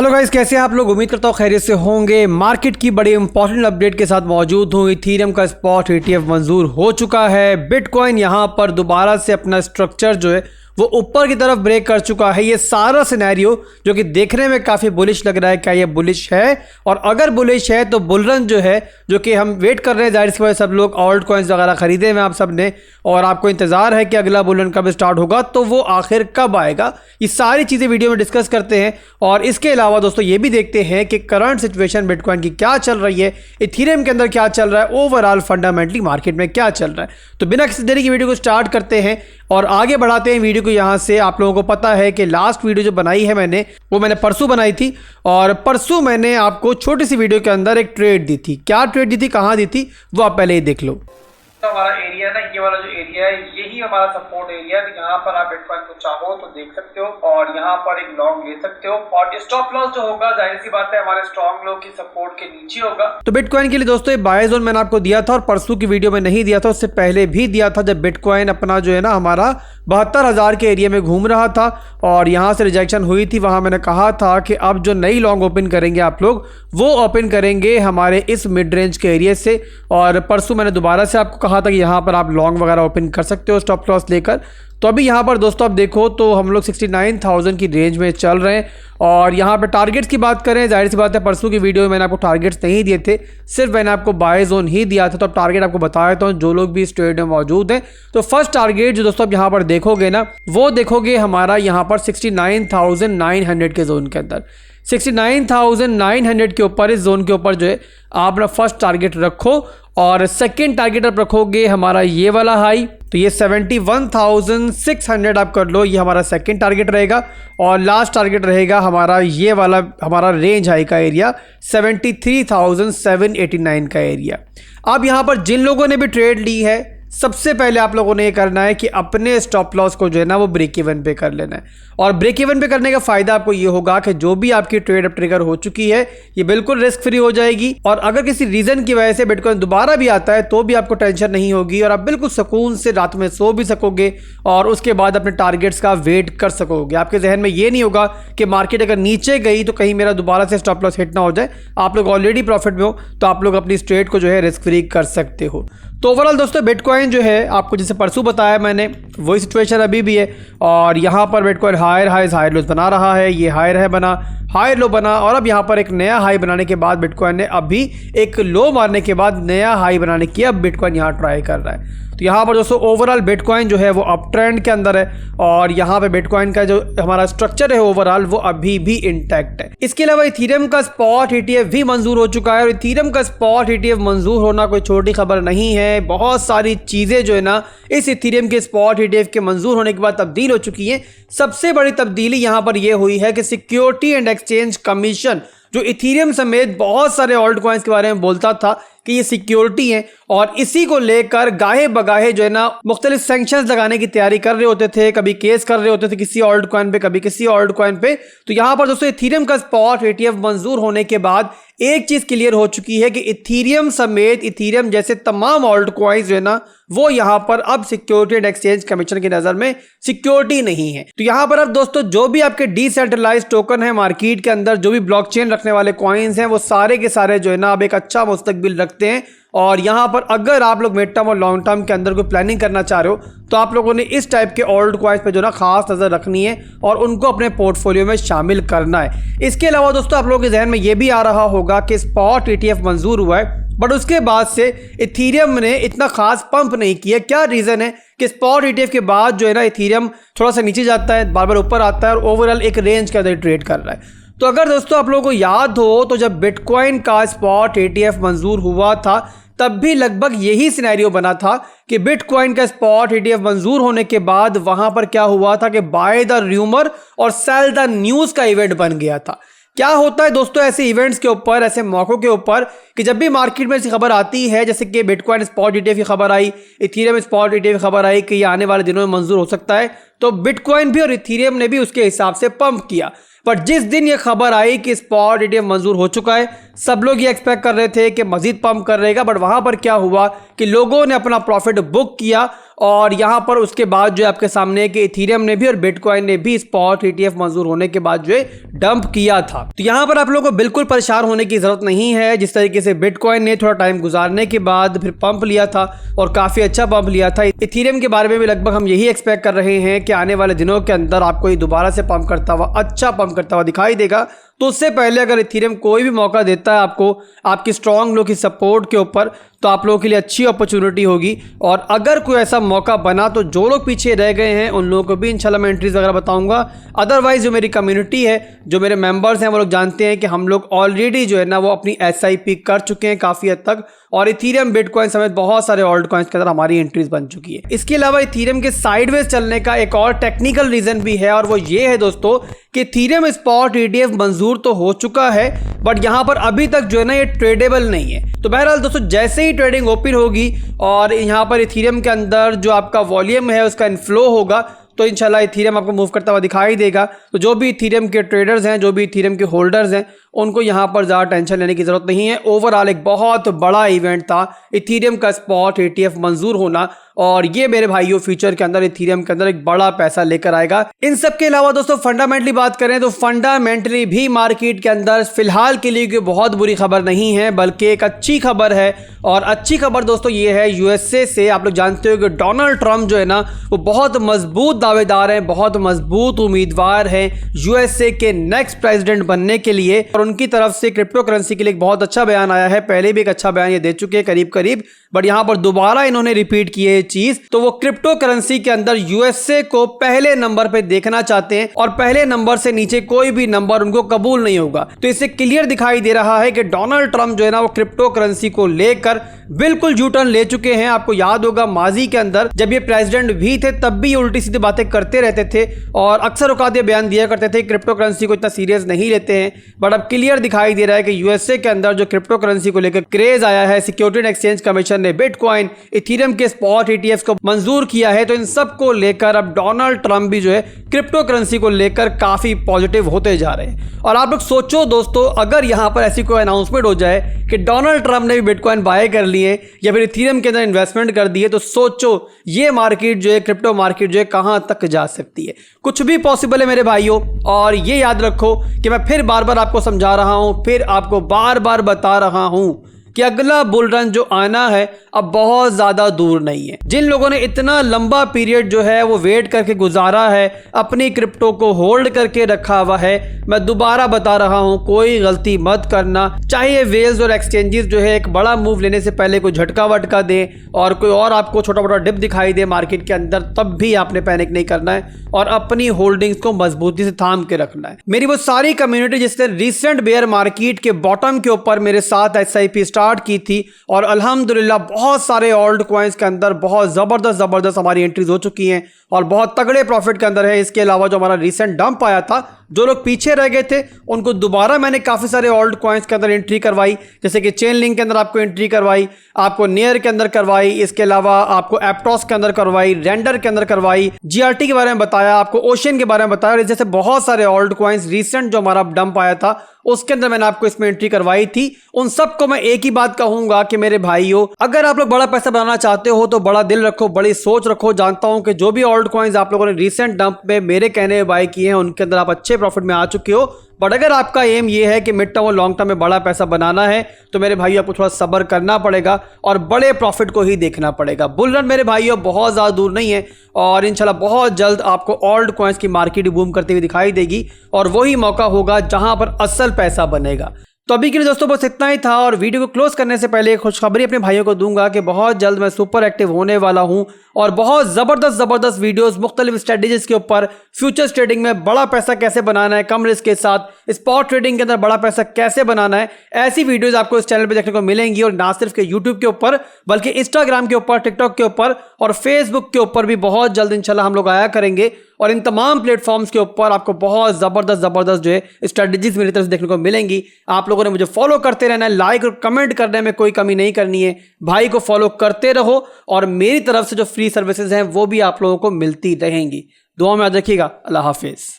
Hello guys, कैसे हैं आप लोग। उम्मीद करता हूँ खैरियत से होंगे। मार्केट की बड़ी इंपॉर्टेंट अपडेट के साथ मौजूद हूँ। इथीरियम का स्पॉट ETF मंजूर हो चुका है। बिटकॉइन यहाँ पर दोबारा से अपना स्ट्रक्चर जो है वो ऊपर की तरफ ब्रेक कर चुका है। ये सारा सिनेरियो जो कि देखने में काफ़ी बुलिश लग रहा है, क्या ये बुलिश है? और अगर बुलिश है तो बुल रन जो है, जो कि हम वेट कर रहे हैं, जाहिर सी बात सब लोग ऑल्ट कॉइन्स वगैरह खरीदे हुए आप सब ने, और आपको इंतज़ार है कि अगला बुल रन कब स्टार्ट होगा, तो वो आखिर कब आएगा, ये सारी चीज़ें वीडियो में डिस्कस करते हैं। और इसके अलावा दोस्तों ये भी देखते हैं कि करंट सिचुएशन बिटकॉइन की क्या चल रही है, इथीरियम के अंदर क्या चल रहा है, ओवरऑल फंडामेंटली मार्केट में क्या चल रहा है। तो बिना किसी देरी की वीडियो को स्टार्ट करते हैं और आगे बढ़ाते हैं वीडियो को। यहाँ से आप लोगों को पता है कि लास्ट वीडियो जो बनाई है मैंने परसों बनाई थी, और परसों मैंने आपको छोटी सी वीडियो के अंदर एक ट्रेड दी थी। क्या ट्रेड दी थी, कहाँ दी थी, वो आप पहले ही देख लो। तो हमारा एरिया ना, ये वाला जो एरिया है यही हमारा सपोर्ट एरिया है। यहाँ पर आप बिटकॉइन को चाहो तो देख सकते हो और यहाँ पर एक लॉन्ग ले सकते हो। और स्टॉप लॉस जो होगा जाहिर सी बात है हमारे स्ट्रॉन्ग लो की सपोर्ट के नीचे होगा। तो बिटकॉइन के लिए दोस्तों ये बाय जोन मैंने आपको दिया था, और परसों की वीडियो में नहीं दिया था, उससे पहले भी दिया था, जब बिटकॉइन अपना जो है ना हमारा 72,000 के एरिया में घूम रहा था और यहाँ से रिजेक्शन हुई थी। वहाँ मैंने कहा था कि अब जो नई लॉन्ग ओपन करेंगे आप लोग, वो ओपन करेंगे हमारे इस मिड रेंज के एरिया से। और परसों मैंने दोबारा से आपको कहा था कि यहाँ पर आप लॉन्ग वगैरह ओपन कर सकते हो स्टॉप लॉस लेकर। तो अभी यहाँ पर दोस्तों आप देखो तो हम लोग 69,000 की रेंज में चल रहे हैं। और यहाँ पे टारगेट्स की बात करें, जाहिर सी बात है परसों की वीडियो में मैंने आपको टारगेट्स नहीं दिए थे, सिर्फ मैंने आपको बाय जोन ही दिया था। तो अब टारगेट आपको बता देता हूँ जो लोग भी इस ट्रेड में मौजूद हैं। तो फर्स्ट टारगेट जो दोस्तों आप यहाँ पर देखोगे ना, वो देखोगे हमारा यहाँ पर 69,900 के जोन के अंदर, 69,900 के ऊपर, इस जोन के ऊपर जो है आप अपना फर्स्ट टारगेट रखो। और सेकेंड टारगेट आप रखोगे हमारा ये वाला हाई, तो ये 71,600 आप कर लो, ये हमारा सेकेंड टारगेट रहेगा। और लास्ट टारगेट रहेगा हमारा ये वाला, हमारा रेंज हाई का एरिया 73,789 का एरिया। अब यहाँ पर जिन लोगों ने भी ट्रेड ली है, सबसे पहले आप लोगों ने ये करना है कि अपने स्टॉप लॉस को जो है ना वो ब्रेक इवन पे कर लेना है। और ब्रेक इवन पे करने का फायदा आपको ये होगा कि जो भी आपकी ट्रेड अब ट्रिगर हो चुकी है ये बिल्कुल रिस्क फ्री हो जाएगी। और अगर किसी रीजन की वजह से बिटकॉइन दोबारा भी आता है तो भी आपको टेंशन नहीं होगी, और आप बिल्कुल सुकून से रात में सो भी सकोगे और उसके बाद अपने टारगेट्स का वेट कर सकोगे। आपके जहन में ये नहीं होगा कि मार्केट अगर नीचे गई तो कहीं मेरा दोबारा से स्टॉप लॉस हिट ना हो जाए। आप लोग ऑलरेडी प्रॉफिट में हो तो आप लोग अपनी ट्रेड को जो है रिस्क फ्री कर सकते हो। तो ओवरऑल दोस्तों बिटकॉइन जो है आपको जैसे परसों बताया मैंने, वही सिचुएशन अभी भी है। और यहाँ पर bitcoin higher highs higher lows बना रहा है, ये हायर है बना, हायर लो बना, और अब यहाँ पर एक नया हाई बनाने के बाद बिटकॉइन ने अभी एक लो मारने के बाद नया हाई बनाने की अब बिटकॉइन यहाँ ट्राई कर रहा है। तो यहाँ पर दोस्तों ओवरऑल बिटकॉइन जो है वो अप ट्रेंड के अंदर है, और यहाँ पे बिटकॉइन का जो हमारा स्ट्रक्चर है ओवरऑल वो अभी भी इंटैक्ट है। इसके अलावा इथीरियम का स्पॉट ETF भी मंजूर हो चुका है। और इथीरियम का स्पॉट ETF मंजूर होना कोई छोटी खबर नहीं है। बहुत सारी चीज़ें जो है ना इस इथीरियम के स्पॉट ETF के मंजूर होने के बाद तब्दील हो चुकी हैं। सबसे बड़ी तब्दीली यहाँ पर यह हुई है कि सिक्योरिटी एंड एक्सचेंज कमीशन, जो इथीरियम समेत बहुत सारे ऑल्ट कॉइन्स के बारे में बोलता था कि ये सिक्योरिटी है, और इसी को लेकर गाहे बगाहे जो है ना मुख्तलिफ सैंक्शंस लगाने की तैयारी कर रहे होते थे, कभी केस कर रहे होते थे किसी ऑल्ट कॉइन पे, कभी किसी ऑल्ट कॉइन पे। तो यहाँ पर दोस्तों इथीरियम का स्पॉट ETF मंजूर होने के बाद एक चीज क्लियर हो चुकी है कि इथीरियम समेत इथीरियम जैसे तमाम ऑल्ट कॉइन्स जो है ना वो यहाँ पर अब सिक्योरिटी एंड एक्सचेंज कमीशन की नजर में सिक्योरिटी नहीं है। तो यहाँ पर अब दोस्तों जो भी आपके डिसेंट्रलाइज्ड टोकन है मार्केट के अंदर, जो भी ब्लॉकचेन रखने वाले कॉइन्स हैं, वो सारे के सारे जो है ना अब एक अच्छा मुस्तकबिल रखते हैं। और यहाँ पर अगर आप लोग मिड टर्म और लॉन्ग टर्म के अंदर कोई प्लानिंग करना चाह रहे हो तो आप लोगों ने इस टाइप के ऑल्ट कॉइन्स पे जो ना खास नज़र रखनी है और उनको अपने पोर्टफोलियो में शामिल करना है। इसके अलावा दोस्तों आप लोगों के जहन में ये भी आ रहा होगा कि स्पॉट ETF मंजूर हुआ है, बट उसके बाद से इथीरियम ने इतना खास पंप नहीं किया। क्या रीज़न है कि स्पॉट ETF के बाद जो है ना इथीरियम थोड़ा सा नीचे जाता है, बार बार ऊपर आता है, और ओवरऑल एक रेंज के अंदर ट्रेड कर रहा है। तो अगर दोस्तों आप लोगों को याद हो तो जब बिटकॉइन का स्पॉट ETF मंजूर हुआ था तब भी लगभग यही सिनेरियो बना था कि बिटकॉइन का स्पॉट ETF मंजूर होने के बाद वहां पर क्या हुआ था कि बाय द र्यूमर और सेल द न्यूज़ का इवेंट बन गया था। क्या होता है दोस्तों ऐसे इवेंट्स के ऊपर, ऐसे मौकों के ऊपर, कि जब भी मार्केट में ऐसी खबर आती है, जैसे कि बिटकॉइन स्पॉट ETF की खबर आई, इथीरियम स्पॉट ETF की खबर आई कि ये आने वाले दिनों में मंजूर हो सकता है, तो बिटकॉइन भी और इथीरियम ने भी उसके हिसाब से पंप किया। बट जिस दिन ये खबर आई कि स्पॉट ETF मंजूर हो चुका है, सब लोग ये एक्सपेक्ट कर रहे थे कि मजीद पंप कर रहेगा। बट वहां पर क्या हुआ कि लोगों ने अपना प्रॉफिट बुक किया और यहां पर उसके बाद जो आपके सामने कि इथेरियम ने भी और बिटकॉइन ने भी स्पॉट ETF मंजूर होने के बाद जो है डंप किया था। तो यहां पर आप लोगों को बिल्कुल परेशान होने की जरूरत नहीं है। जिस तरीके से बिटकॉइन ने थोड़ा टाइम गुजारने के बाद फिर पंप लिया था और काफी अच्छा पंप लिया था, इथेरियम के बारे में भी लगभग हम यही एक्सपेक्ट कर रहे हैं कि आने वाले दिनों के अंदर आपको ये दोबारा से पंप करता हुआ, अच्छा पंप करता हुआ दिखाई देगा। तो उससे पहले अगर इथेरियम कोई भी मौका देता है आपको आपकी स्ट्रांग लोग की सपोर्ट के ऊपर, तो आप लोगों के लिए अच्छी अपॉर्चुनिटी होगी। और अगर कोई ऐसा मौका बना तो जो लोग पीछे रह गए हैं उन लोगों को भी इंशाल्लाह मैं एंट्रीज वगैरह बताऊंगा। अदरवाइज जो मेरी कम्युनिटी है, जो मेरे मेंबर्स हैं, वो लोग जानते हैं कि हम लोग ऑलरेडी जो है ना वो अपनी SIP कर चुके हैं काफ़ी हद तक, और इथेरियम, बिटकॉइन समेत बहुत सारे ऑल्ट कॉइन्स के अंदर हमारी एंट्रीज बन चुकी है। इसके अलावा इथेरियम के साइडवेज चलने का एक और टेक्निकल रीजन भी है, और वो ये है दोस्तों कि इथेरियम स्पॉट ETF मंजूर तो हो चुका है, बट यहां पर अभी तक जो है ना ये ट्रेडेबल नहीं है। तो बहरहाल दोस्तों, जैसे ही ट्रेडिंग ओपन होगी और यहां पर इथेरियम के अंदर जो आपका वॉल्यूम है उसका इनफ्लो होगा, तो इंशाल्लाह इथेरियम आपको मूव करता हुआ दिखाई देगा। तो जो भी इथेरियम के ट्रेडर्स हैं, जो भी इथेरियम के होल्डर्स हैं, उनको यहां पर ज़्यादा टेंशन लेने की जरूरत नहीं है। ओवरऑल एक बहुत बड़ा इवेंट था इथेरियम का स्पॉट ETF मंजूर होना, और ये मेरे भाइयों फ्यूचर के अंदर इथेरियम के अंदर एक बड़ा पैसा लेकर आएगा। इन सब के अलावा दोस्तों फंडामेंटली बात करें तो फंडामेंटली भी मार्केट के अंदर फिलहाल के लिए कोई बहुत बुरी खबर नहीं है, बल्कि एक अच्छी खबर है। और अच्छी खबर दोस्तों ये है USA से। आप लोग जानते हो कि डोनाल्ड ट्रंप जो है ना वो बहुत मजबूत दावेदार हैं, बहुत मजबूत उम्मीदवार हैं USA के नेक्स्ट प्रेसिडेंट बनने के लिए, और उनकी तरफ से क्रिप्टो करेंसी के लिए एक बहुत अच्छा बयान आया है। पहले भी एक अच्छा बयान ये दे चुके हैं करीब करीब, बट यहां पर दोबारा इन्होंने रिपीट किए ये चीज। तो वो क्रिप्टो करेंसी के अंदर USA को पहले नंबर पे देखना चाहते हैं, और पहले नंबर से नीचे कोई भी नंबर उनको कबूल नहीं होगा। तो इससे क्लियर दिखाई दे रहा है कि डोनाल्ड ट्रंप जो है ना वो क्रिप्टो करेंसी को लेकर बिल्कुल जू टर्न ले चुके हैं। आपको याद होगा माजी के अंदर जब ये प्रेसिडेंट भी थे तब भी उल्टी सीधी बातें करते रहते थे, और अक्सर औकात ये बयान दिया करते थे क्रिप्टो करेंसी को इतना सीरियस नहीं लेते हैं। बट अब क्लियर दिखाई दे रहा है कि USA के अंदर जो क्रिप्टो करेंसी को लेकर क्रेज आया है, सिक्योरिटी एंड एक्सचेंज कमीशन ने बिटकॉइन, इथेरियम के स्पॉट ETFs को मंजूर किया है। तो इन सब को लेकर अब डोनाल्ड ट्रंप भी जो है क्रिप्टो करेंसी को लेकर काफी पॉजिटिव होते जा रहे हैं। और आप लोग सोचो दोस्तों, अगर यहां पर ऐसी कोई अनाउंसमेंट हो जाए कि डोनाल्ड ट्रंप ने भी बिटकॉइन बाय कर लिए या फिर इथेरियम के अंदर इन्वेस्टमेंट कर दिए, तो सोचो ये मार्केट जो है, क्रिप्टो मार्केट जो है, कहां तक जा सकती है। कुछ भी पॉसिबल है मेरे भाइयों। और ये याद रखो कि मैं फिर बार बार आपको समझा रहा हूं, फिर आपको बार बार बता रहा हूं कि अगला बुल रन जो आना है अब बहुत ज्यादा दूर नहीं है। जिन लोगों ने इतना लंबा पीरियड जो है वो वेट करके गुजारा है, अपनी क्रिप्टो को होल्ड करके रखा हुआ है, मैं दोबारा बता रहा हूं कोई गलती मत करना। चाहे वेल्स और एक्सचेंजेस जो है एक बड़ा मूव लेने से पहले कोई झटका वटका दे और कोई और आपको छोटा मोटा डिप दिखाई दे मार्केट के अंदर, तब भी आपने पैनिक नहीं करना है और अपनी होल्डिंग्स को मजबूती से थाम के रखना है। मेरी वो सारी कम्युनिटी जिसने रिसेंट बेयर मार्केट के बॉटम के ऊपर मेरे साथ SIP स्टार्ट की थी, और अल्हम्दुलिल्लाह बहुत सारे ऑल्ट कॉइन्स के अंदर बहुत जबरदस्त हमारी एंट्रीज हो चुकी हैं और बहुत तगड़े प्रॉफिट के अंदर है। इसके अलावा जो हमारा रिसेंट डंप आया था, जो लोग पीछे रह गए थे उनको दोबारा मैंने काफी सारे ऑल्ट कॉइन्स के अंदर एंट्री करवाई, जैसे कि चेन लिंक के अंदर आपको एंट्री करवाई, आपको नियर के अंदर करवाई, इसके अलावा आपको एप्टॉस के अंदर करवाई, रेंडर के अंदर करवाई, GRT के बारे में बताया, आपको ओशन के बारे में बताया, और जैसे बहुत सारे ऑल्ट कॉइन्स रिसेंट जो हमारा डंप आया था उसके अंदर मैंने आपको इसमें एंट्री करवाई थी। उन सबको मैं एक ही बात कहूंगा कि मेरे भाइयों, अगर आप लोग बड़ा पैसा बनाना चाहते हो तो बड़ा दिल रखो, बड़ी सोच रखो। जानता हूं कि जो भी ऑल्ट कॉइन्स आप लोगों ने रिसेंट डंप में मेरे कहने में बाय किए हैं उनके अंदर आप अच्छे प्रॉफिट में आ चुके हो, बट अगर आपका एम ये है कि मिड टर्म और लॉन्ग टर्म में बड़ा पैसा बनाना है तो मेरे भाइयों आपको थोड़ा सब्र करना पड़ेगा और बड़े प्रॉफिट को ही देखना पड़ेगा। बुल रन मेरे भाइयों बहुत ज़्यादा दूर नहीं है और इंशाल्लाह बहुत जल्द आपको ऑल्ट कॉइन्स की मार्केट बूम करती हुई दिखाई देगी और वही मौका होगा जहां पर असल पैसा बनेगा। तो अभी के लिए दोस्तों बस इतना ही था, और वीडियो को क्लोज करने से पहले एक खुशखबरी अपने भाइयों को दूंगा कि बहुत जल्द मैं सुपर एक्टिव होने वाला हूं और बहुत जबरदस्त वीडियोस मुख्तलिफ स्ट्रेटेजीज के ऊपर, फ्यूचर्स ट्रेडिंग में बड़ा पैसा कैसे बनाना है कम रिस्क के साथ, स्पॉट ट्रेडिंग के अंदर बड़ा पैसा कैसे बनाना है, ऐसी वीडियोस आपको इस चैनल पे देखने को मिलेंगी। और ना सिर्फ के यूट्यूब के ऊपर बल्कि इंस्टाग्राम के ऊपर, टिकटॉक के ऊपर और फेसबुक के ऊपर भी बहुत जल्द इंशाल्लाह हम लोग आया करेंगे। और इन तमाम प्लेटफॉर्म्स के ऊपर आपको बहुत जबरदस्त जो है स्ट्रेटेजीज मेरी तरफ से देखने को मिलेंगी। आप लोगों ने मुझे फॉलो करते रहना है, लाइक और कमेंट करने में कोई कमी नहीं करनी है। भाई को फॉलो करते रहो और मेरी तरफ से जो फ्री सर्विसेज हैं वो भी आप लोगों को मिलती रहेंगी। दुआ में याद रखिएगा। अल्लाह हाफिज।